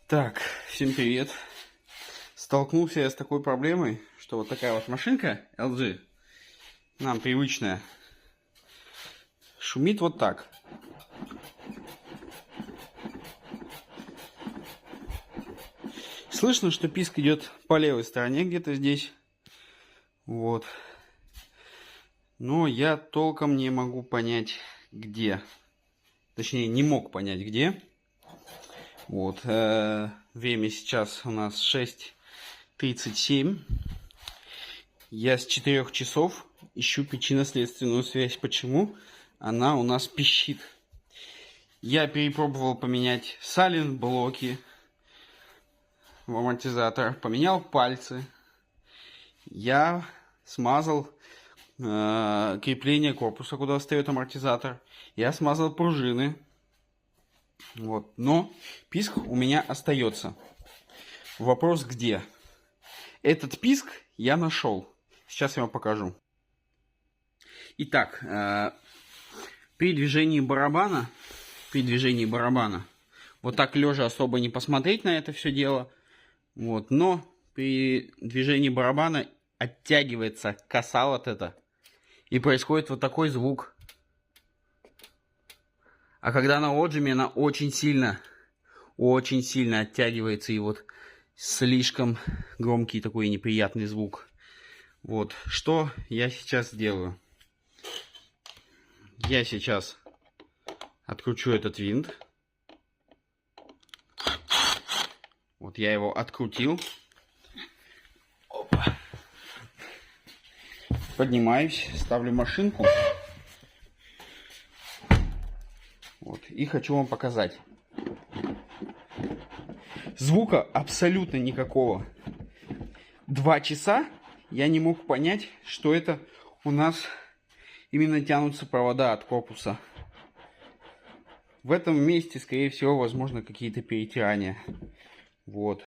Так, всем привет. Столкнулся я с такой проблемой, что вот такая вот машинка LG, нам привычная, шумит вот так. Слышно, что писк идет по левой стороне, где-то здесь. Вот. Но я толком не могу понять, где. Точнее, не мог понять, где. Вот. Время сейчас у нас 6:37. Я с 4 часов ищу причинно-следственную связь. Почему она у нас пищит? Я перепробовал поменять сайлент-блоки в амортизатор, поменял пальцы. Я смазал крепление корпуса, куда встает амортизатор. Я смазал пружины. Вот. Но писк у меня остается. Вопрос где? Этот писк я нашел. Сейчас я вам покажу. Итак, при движении барабана, вот так лежа особо не посмотреть на это все дело. Вот, но при движении барабана оттягивается коса вот эта. И происходит вот такой звук. А когда на отжиме, она очень сильно оттягивается. И вот слишком громкий такой неприятный звук. Вот, что я сейчас сделаю? Я сейчас откручу этот винт. Вот я его открутил. Опа. Поднимаюсь, ставлю машинку. Вот, и хочу вам показать. Звука абсолютно никакого. 2 часа я не мог понять, что это у нас именно тянутся провода от корпуса. В этом месте, скорее всего, возможно, какие-то перетирания. Вот.